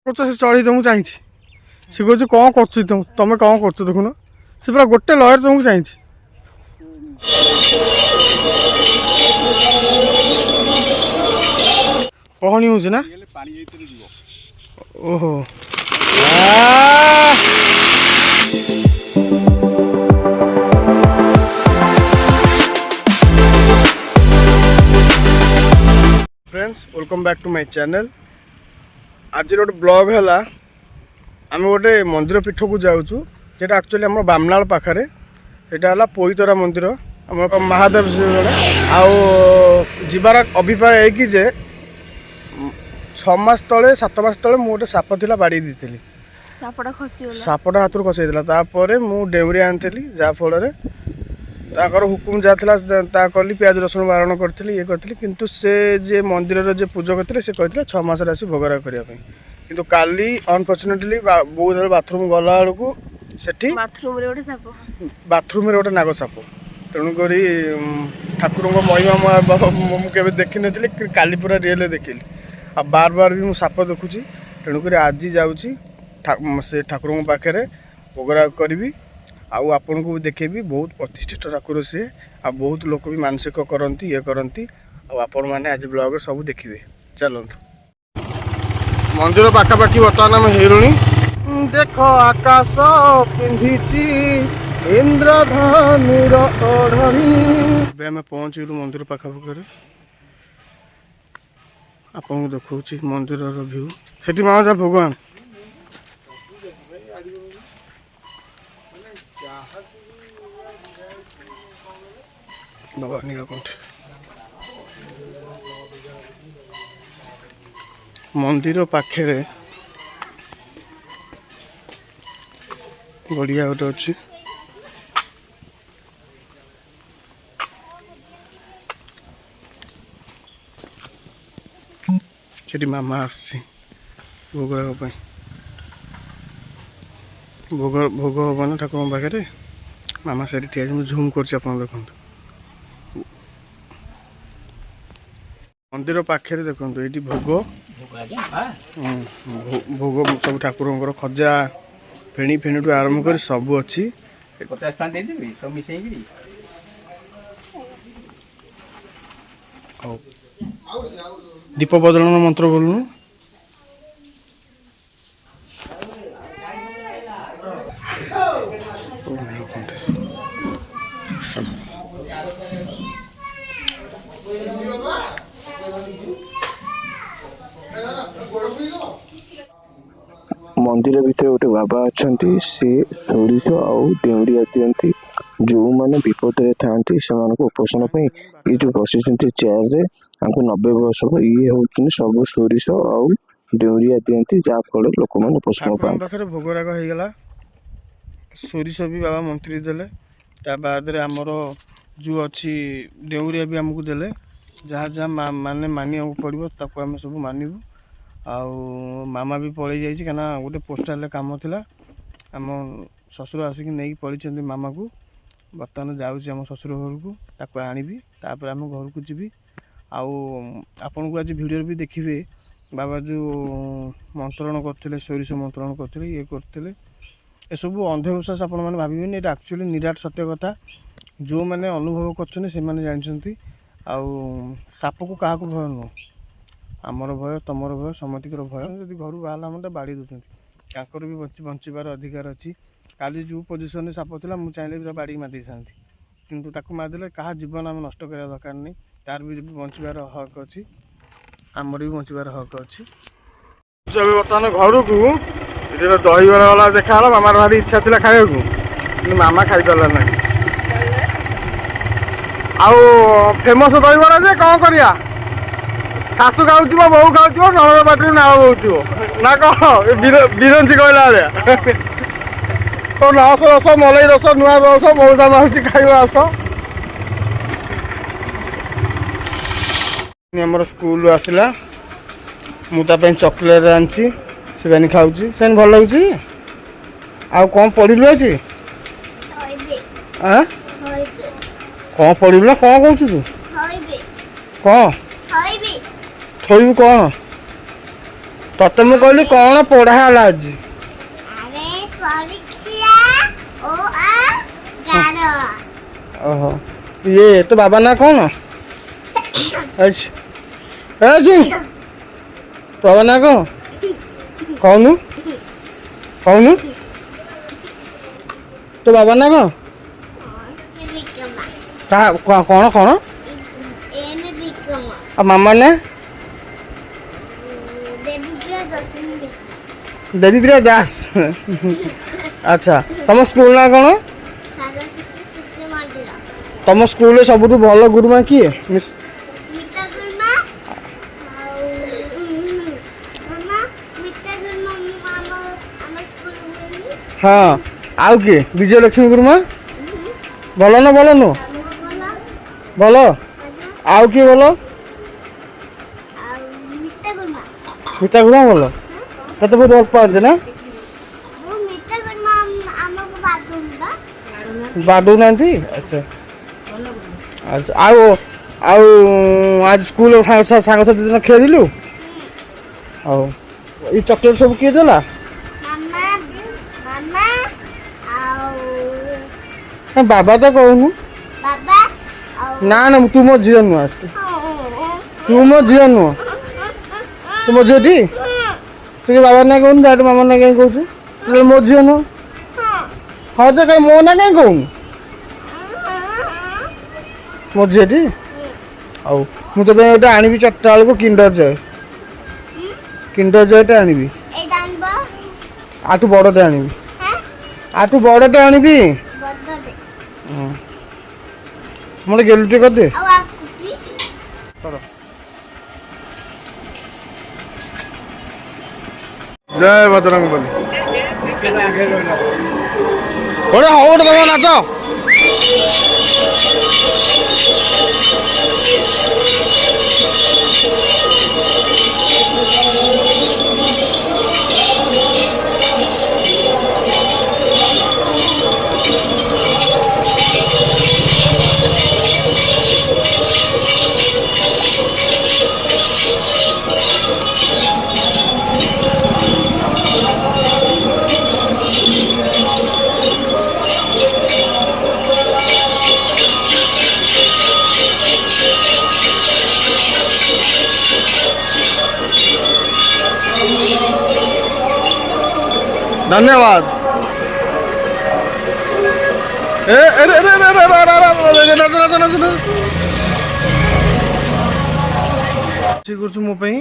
से चढ़ी तुमको चाहिए सी कह कौन कर तुम कौन कर देखुन से पूरा गोटे लयर तुमको चाहिए पहनी हूँ ना ओहो friends welcome back to my channel. आज गोटे ब्लॉग है आम गोटे मंदिर पीठ को जाऊँ जेटा एक्चुअली आम बामनाल पाखे यहाँ पोईतरा मंदिर आम महादेव आबार अभिप्राय है कि 6 मास तले 7 मास तले गोटे साप था बाड़ी दी सापटा हाथ खसई मु डेवरी आनी जहाँफल ताकर हुकुम जहाँ कली प्याज रसुण बारण करी ये करी किंतु से जे मंदिर जे पूजक थे से कहते 6 मास आसी भोगराग करने किंतु काली अनफर्चुनेटली बहुत बाथरूम गला बेलू से बाथरूम गोटे नाग साप तेणुक ठाकुर महिमा मुझे देखी नी काली पूरा रियल देखिली आ बार बार भी साप देखुची तेणुक आज जाऊँगी से ठाकुर पाखे भोगराग करी आउ आपन को भी देखेबी बहुत प्रतिष्ठित ठाकुर सी आ बहुत लोक भी मानसिक करती ये करती आपण मैंने आज ब्लॉग सब देखिए चलतु मंदिर पाखापाखि बर्तमान आम हेलुणी देख आकाश पिंधि इंद्रधनुर ओढ़नी आम पहुँचलु मंदिर पाखापाखि आपन को देखा मंदिर व्यू से माँ जा भगवान बाबा नीलकंठ मंदिर पाखे गड़िया गोटे अच्छी से मामा आसी भोग भोग भोग हम ना ठाकुर पाखे मामा से ठिया झूम कर देखो मंदिर पाखे देखो ये भोग भोग सब ठाकुर खजा फेणी फेणी आरंभ कर सब अच्छी दीप बदलन मंत्र बोलूँ मंदिर भितर गोटे बाबा अच्छा सी सोरिष आउरिया दिखती जो मैंने विपद था उपोषण ये जो बसी चेयर रे 90 वर्ष ये हूँ सब सोरिष आउरिया दिखती जहाँफल लोक मैंने उपोषण पाखे भोगराग होगा सोरिष भी बाबा मंत्री देले बाद आमर जो अच्छी डेउरिया भी आमको देले जहाँ जहाँ माने मानिया पड़ो ताको आम सब मानबू आउ मामा भी पलि जाइए क्या गोटे पोस्टाल काम थिला आम ससुर आसिक नहीं पड़ी मामा को बर्तमान जाऊँगी आम ससुर घर को ताको आनिबी तापर आम घर को जीवी आपन को आज वीडियो भी देखिए बाबा जो मंत्रण करते सोरिष मंत्रण करते ये करते ये सब अंधविश्वास आपण मैंने भाविबेनि ये एक्चुअली निराट सत्य कथा जो मैंने अनुभव कर जानते साप को क्या भय नुह आमर भय तुमर भय समतिकर भय जब घर बाहर मतलब बाड़ी दूसरी भी बचार अधिकार अच्छी काली जो पोजिशन साप था मुझे चाहिए बाड़ी मारी था किंतु ताकू मारदे क्या जीवन आम नष्ट करने दरकार नहीं तार भी बचार हक अच्छी आमर भी बचार हक अच्छी बर्तमान घर को ये दहीबरा वाला देखा मामार भारी इच्छा था खाया कि मामा खाई पारा ना आउ फेमस दहीबरा जे कौन करिया शाशु खाऊ बहु खाऊ नलद पाटी नाल बहुत ना कौन बिरंची कहला रस रस मलई रस नुआ रस मौसा मासी खाइब आस आमर स्कूल आसला मुझे चॉकलेट आनी से खाऊँ से भल लगुच आ कौन पढ़लु आज कौन पढ़लु ना कौन कौन तू कौन थोबू कौन तते मु कहली कौन पढ़ा है आज अरे परीक्षा ओ आ गारो ओहो ये तो बाबा ना कौन अच्छा तो बाबा ना कौन कौन कौन तो बाबा ना कौन बिकमा कौन कौन एम बिकमा और मामा ने देवप्रिया दशमी बेसी देवी प्रिया दास अच्छा तुम स्कूल ना कौन सरस्वती शिशु मंदिर तुम स्कूल सब भल गुरुमा किए मिस मिता गुरुमा मामा मिता गुरुमा मामा हम स्कूल में हाँ आउ किए विजय लक्ष्मी गुरुमा भल ना भल नु बोला भल आउ किए भल मिता गुरुमा मिता गुरुमा भल कते बहुत भल पाते ना वो मिता गुरुमा हमको बाथरूम बाडू नांती अच्छा अच्छा आउ आउ आज स्कूल सांग साथी दिन खेलिलु आउ ये चॉकलेट सब किए देला मामा मामा आओ बाबा तो कहूनु बाबा आओ ना ना तू मो झील नुह तू मो झील नुह तू मो झील टी तू बाबा ना कहूनु डायरेक्ट मामा ना कहीं कहू मो झील नुह हाँ तो कहीं मो ना कहीं कहूनु मो झील टी आउ मु तो गोटे आनिबी 4टा बेल को किंडर जयटा आनिबी ए दानबो आठू बड़टे आनिबी हैं आठू बड़टे आनिबी बड़दे मोटे गेलुटे कर दे आओ आप कुकी जय बजरंग बली ओरे हो तम नाच धन्यवाद ए अरे अरे अरे अरे अरे नाच नाच नाच नाच रोषेई करछु मो पई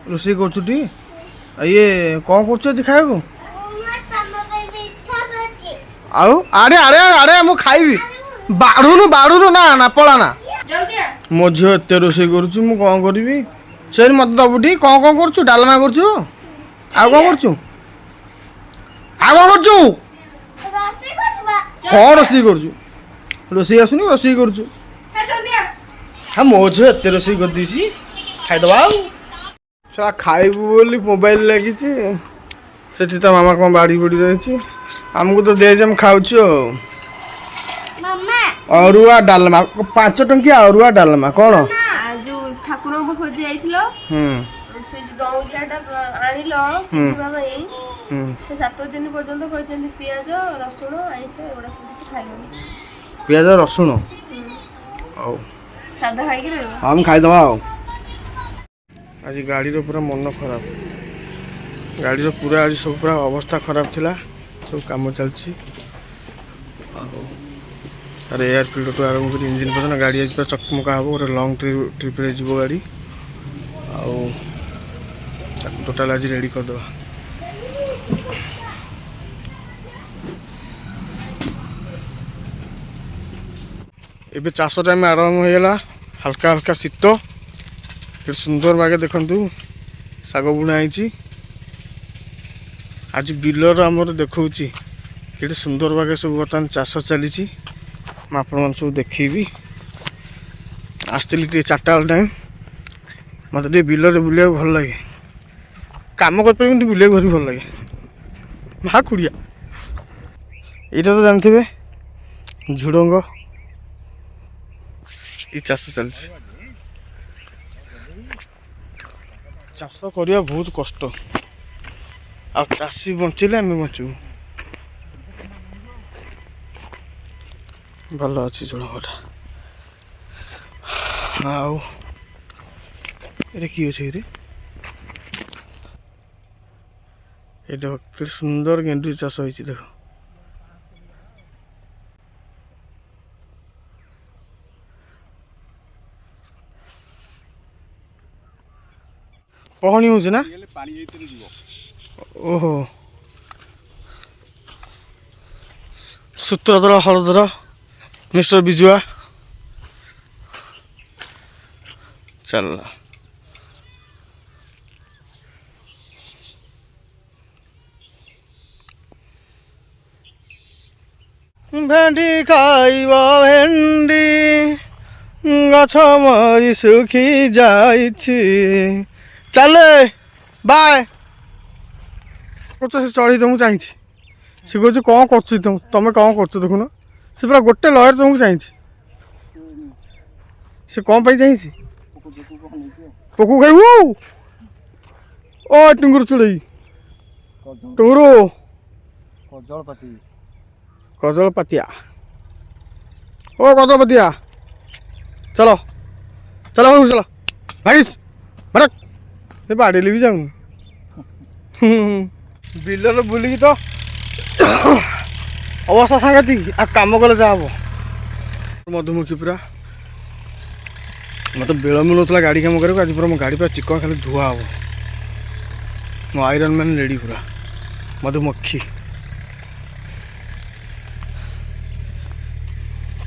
रोषेई करछु टी ये कौन करछु आज खाए को उमर तम पे बैठा बच्चे आउ अरे अरे अरे मु खाइबी बाड़ू ना ना पला ना मो झियो एते रोषेई करछु मु कौन करबी से मत दबुटी कौन कौन करछु डालमा करछु आ कौन करछु आ कौन करछु रोसे करबा कौन रोषेई करछु रोषेई आसुनी रोषेई करछु हाँ मो झियो एते रोषेई कर दीची खाइदबा साला खाइबू बोली मोबाइल लागिची सेठी तो मामा कौन बाड़ी बड़ी रही आमको तो दे हम खाऊछु मम्मा अरुआ डालमा 5 टंकिया अरुआ डालमा कौन जो ठाकुर को खोजी जाइथिलो से डौलियाटा आनिलो किनवा भाई से 7 दिन पर्यंत कहछन पियाज रसुण आइछ एगुडा सब खाइलो पियाज रसुण औ सादा खाइ के रहबो हम खाइदबा आज गाड़ी रो पूरा मन खराब गाड़ी रो पूरा आज सब पूरा अवस्था खराब थिला सब काम चलछि अरे एयर फिल्टर तो आरंभ कर इंजिन पर गाड़ी आज पूरा चकमका हम गोटे लंग ट्रिप रे जीवो गाड़ी आउ टोटाल आज रेडी कर दो एबे चाष टाइम आरंभ हो गला हल्का हल्का शीत के सुंदर बागे देखंतु साग बुणा आईची आज बिलर आमर देखौची केते सुंदर बागे सब बर्तमान चाष चली मैं सब देखी आसती 4टा बेल टाइम मत बिलर बुले भल लगे कम कर बुले भारी भल लगे हाँ खुड़िया यहाँ तो जानते झुड़ंग ये चाष चलती ଚାଷ କରିବା ବହୁତ କଷ୍ଟ ଆଉ ଚାଷୀ ବଞ୍ଚିଲେ ଆମେ ବଞ୍ଚିବୁ। ଭଲ ଅଛି ଜଳଟା। ଆଉ ଏଟା କି ଅଛି ଏଠି? ଏଇଟା କେତେ ସୁନ୍ଦର ଗେଣ୍ଡୁ ଚାଷ ହେଇଛି ଦେଖ। ପହଣି ହଉଛି ନା? ଓହୋ ସୂତ୍ରଧର ହଳଧର ମିଷ୍ଟର ବିଜୁଆ ଚାଲ। ଭେଣ୍ଡି ଖାଇବ ଭେଣ୍ଡି ଗଛ ମରି ଶୁଖି ଯାଇଛି। ଚାଲେ ବାଏ। ସେ ଚଢ଼େଇ ତମକୁ ଚାହିଁଛି। ସେ କହୁଛି କ'ଣ କରୁଛି ତମେ କ'ଣ କରୁଛ ଦେଖୁନ। ସେ ପୁରା ଗୋଟେ ଲୟରେ ତମକୁ ଚାହିଁଛି। ସେ କ'ଣ ପାଇଁ ଚାହିଁଛି? ପୋକୁ ଖାଇବୁ? ଓ ଟୁଙ୍ଗୁରୁ ଚୁଡ଼େଇ ଟୁଙ୍ଗୁରୁ କଜଳପାତିଆ ଓ କଜଳପାତିଆ ଚାଲ ଚାଲ ଚାଲ ଭାଇସ୍ ଭରକ ସେ ବାଡ଼େଇଲେ ବି ଯାଉନି। ବିଲରେ ବୁଲିକି ତ ଅବସ୍ଥା ସାଂଘାତିକ। ଆଉ କାମ କଲେ ଯାହା ହବ। ମଧୁମୁଖୀ ପୁରା ମୋତେ ବେଳ ମିଳୁନଥିଲା ଗାଡ଼ି କାମ କରିବାକୁ। ଆଜି ପୁରା ମୋ ଗାଡ଼ି ପୁରା ଚିକଣ ଖାଲି ଧୁଆ ହବ। ମୋ ଆଇରନ୍ ମ୍ୟାନ୍ ରେଡ଼ି ପୁରା ମଧୁମକ୍ଷୀ।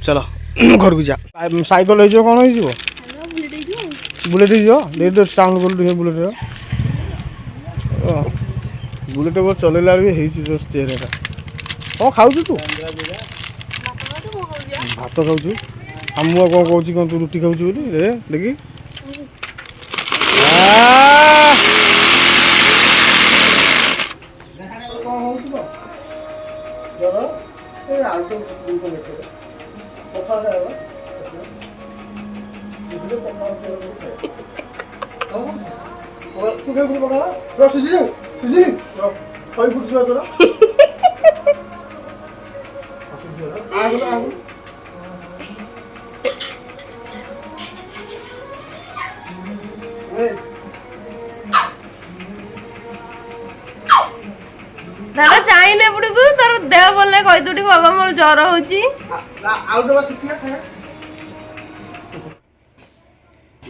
ଚାଲ ଘରକୁ ଯା। ସାଇକେଲ ହେଇଯିବ କ'ଣ ହେଇଯିବ? ବୁଲେଟ୍ ହେଇଯିବ। ସାଉଣ୍ଡ କଲୁ ଟିକେ ବୁଲେଟ୍। ବୁଲେଟ୍ ଚଲେଇଲା ବେଳକୁ ହେଇଛି ଚେହେରାଟା। କ'ଣ ଖାଉଛୁ ତୁ? ଭାତ ଖାଉଛୁ? ଆଉ ମୁଁ ଆଉ କ'ଣ କହୁଛି କ'ଣ ତୁ ରୁଟି ଖାଉଛୁ ବୋଲି? ରେ ଦେଖି दादा चाहिए एपटू तार देह भल कही दू बाबा मोर ज्वर होची।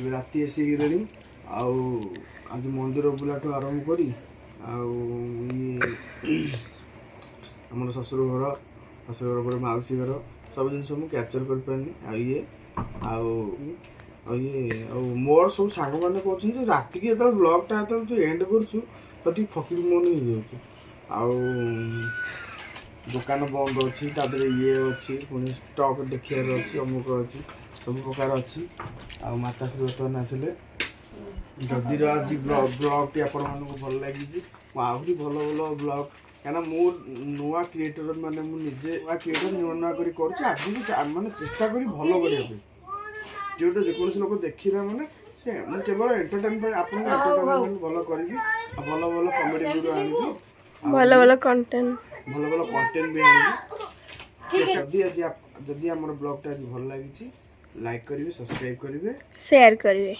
राति आसी गलानी आज मंदिर बुलाठू आरंभ करी आम शशुर घर पर मौसी घर सब जिन कैप्चर कर पानी मोर सब सांग मैंने कहते राति की जो ब्लॉगटा तू एंड कर फकीर मन हो जाऊँ। दुकान बंद अच्छी ये अच्छी पुणी स्टक देखिए अच्छी अमुक अच्छी सब प्रकार अच्छी माताश्री बर्तमान आसिले जदि आज ब्लॉग टी आपण भल लगी आहरी भल भल ब्लॉग क्या मु नुआ क्रिएटर माने मुझे नुआ क्रिएटर नुआ कर माने चेष्टा करी भल करने जो जेकोसी लोक देखला माने केवल एंटरटेनमेंट आपन एंटरटेनमेंट भल करी भल भल कॉमेडी वीडियो आनी भल भल कंटेंट भी आनी। जदि आमर ब्लॉगटा आज भल लगी लाइक करेंगे सब्सक्राइब करेंगे शेयर करेंगे।